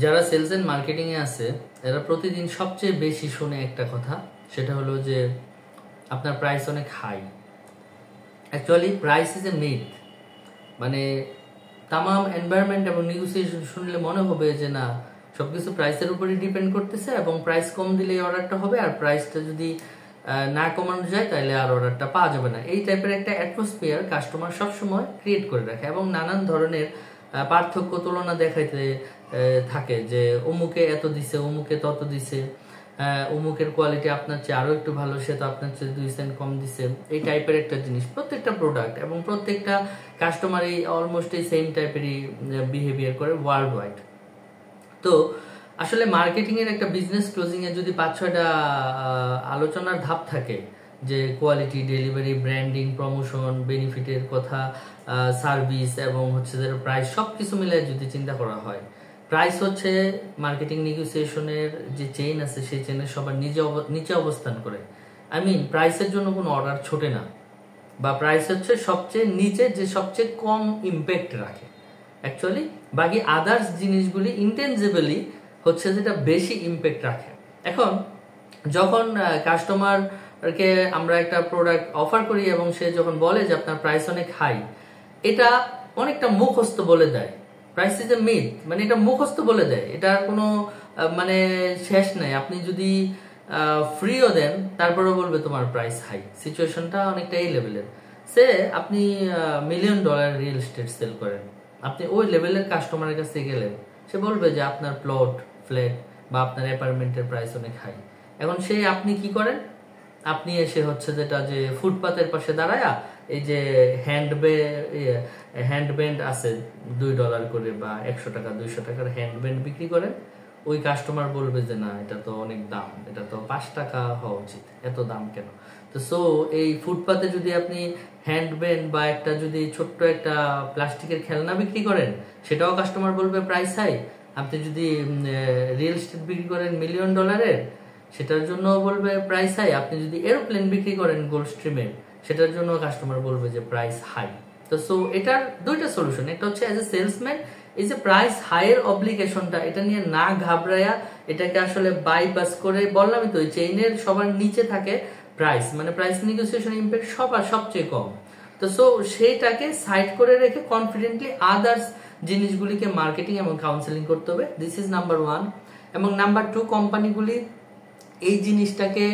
যারা sales and marketing এ আছে এরা প্রতিদিন সবচেয়ে বেশি শুনে একটা কথা, সেটা হলো যে আপনার প্রাইস অনেক high. Actually price is a myth. মানে তামাম এনভায়রনমেন্ট এবং নেগোসিয়েশন শুনলে মনে হবে যে না, সবকিছু প্রাইসের উপরই ডিপেন্ড করতেছে এবং প্রাইস কম দিলে অর্ডারটা হবে, আর প্রাইসটা যদি না কমানো যায় তাহলে আর অর্ডারটা পাওয়া যাবে না। এই টাইপের একটা অ্যাটমসফিয়ার কাস্টমার সবসময় ক্রিয়েট করে রাখে এবং নানান ধরনের পার্থক্য তুলনা দেখাইতে থাকে যে অমুকে এত দিছে, অমুকে তত দিছে, অমুকের কোয়ালিটি আপনার চেয়ে আরো একটু ভালো, সে তো আপনার চেয়ে 2 সেন্ট কম দিছে। এই টাইপের একটা জিনিস প্রত্যেকটা প্রোডাক্ট এবং প্রত্যেকটা কাস্টমারই অলমোস্ট এই সেম টাইপেরই বিহেভিয়ার করে ওয়ার্ল্ড ওয়াইড। তো আসলে মার্কেটিং এর একটা বিজনেস ক্লোজিং এ যদি 5-6টা আলোচনার ধাপ থাকে, যে কোয়ালিটি, ডেলিভারি, ব্র্যান্ডিং, প্রমোশন, বেনিফিটের কথা, সার্ভিস এবং হচ্ছে যে প্রাইস, সবকিছু মিলে যদি চিন্তা করা হয়, প্রাইস হচ্ছে মার্কেটিং নেগোসিয়েশনের যে চেইন আছে সেই চেইনের সবার নিচে অবস্থান করে। আই মিন প্রাইসের জন্য কোনো অর্ডার ছোটে না, বা প্রাইস হচ্ছে সবচেয়ে নিচে যে সবচেয়ে কম ইম্প্যাক্ট রাখে। অ্যাকচুয়ালি বাকি আদার্স জিনিসগুলি ইনটেনজিবলি হচ্ছে যেটা বেশি ইম্প্যাক্ট রাখে। এখন যখন কাস্টমারকে আমরা একটা প্রোডাক্ট অফার করি এবং সে যখন বলে যে আপনার প্রাইস অনেক হাই, এটা অনেকটা মুখস্থ বলে দেয়। প্রাইস ইজ এ মিথ, মানে এটা মুখস্থ বলে দেয়, এটার কোনো মানে শেষ নাই। আপনি যদি ফ্রিও দেন তারপরেও বলবে তোমার প্রাইস হাই। সিচুয়েশনটা অনেকটা এই লেভেলের। সে আপনি $1,000,000 রিয়েল এস্টেট সেল করেন, আপনি ওই লেভেলের কাস্টমারের কাছে গেলেন, সে বলবে যে আপনার প্লট, ফ্ল্যাট বা আপনার অ্যাপার্টমেন্টের প্রাইস অনেক হাই। এখন সে আপনি কি করেন, আপনি এসে হচ্ছে যেটা যে ফুটপাতের পাশে দাঁড়ায়া এই যে হ্যান্ডব্যান্ড আছে $2 করে বা 100 টাকা 200 টাকার হ্যান্ডব্যান্ড বিক্রি করেন, ওই কাস্টমার বলবে যে না, এটা তো অনেক দাম, এটা তো 5 টাকা হওয়া উচিত, এত দাম কেন? তো সো এই ফুটপাতে যদি আপনি হ্যান্ডব্যান্ড বা একটা যদি ছোট্ট একটা প্লাস্টিকের খেলনা বিক্রি করেন, সেটাও কাস্টমার বলবে প্রাইস হাই। আপনি যদি রিয়েল এস্টেট বিক্রি করেন $1,000,000, সেটার জন্য বলবে প্রাইস হাই। আপনি যদি এরোপ্লেন বিক্রি করেন গোল্ড স্ট্রিমের, সেটার জন্য কাস্টমার বলবে যে প্রাইস হাই। তো সো এটার দুইটা সলিউশন, একটা হচ্ছে অ্যাজ এ সেলসম্যান এই যে প্রাইস হাইয়ের অব্লিগেশনটা, এটা নিয়ে না ঘাবড়ায়া এটাকে আসলে বাইপাস করে, বললামই তো চেইনের সবার নিচে থাকে প্রাইস, মানে প্রাইস নেগোসিয়েশন ইম্প্যাক্ট সবার সবচেয়ে কম। তো সো সেইটাকে সাইড করে রেখে কনফিডেন্টলি আদার্স জিনিসগুলিকে মার্কেটিং এবং কাউন্সেলিং করতে হবে। This is number 1। এবং নাম্বার 2, কোম্পানিগুলি এই জিনিসটাকে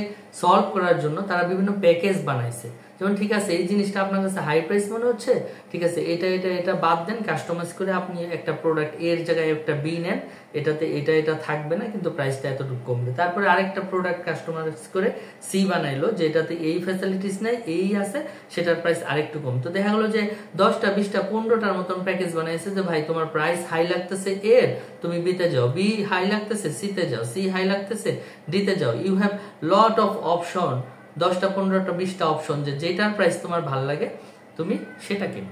সলভ করার জন্য তারা বিভিন্ন প্যাকেজ বানাইছে। যেমন ঠিক আছে, এই জিনিসটা আপনার কাছে হাই প্রাইস মনে হচ্ছে, ঠিক আছে এটা এটা এটা বাদ দেন, কাস্টমাইজ করে আপনি একটা প্রোডাক্ট এর জায়গায় একটা বি নেন, এটাতে এটা এটা থাকবে না কিন্তু প্রাইসটা এতটুকু কমবে। তারপরে আরেকটা প্রোডাক্ট কাস্টমাইজ করে সি বানাইলো, যেটাতে এই ফ্যাসিলিটিস নাই, এই আছে, সেটার প্রাইস আরেকটু কম। তো দেখা গেলো যে 10টা 20টা 15টার মতন প্যাকেজ বানাইছে, যে ভাই তোমার প্রাইস হাই লাগতেছে এর, তুমি বিতে যাও, বি হাই লাগতেছে সিতে যাও, সি হাই লাগতেছে ডিতে যাও। You have lot of option, 10টা 15টা 20টা অপশন, যে যেটার প্রাইস তোমার ভালো লাগে তুমি সেটা কিনো।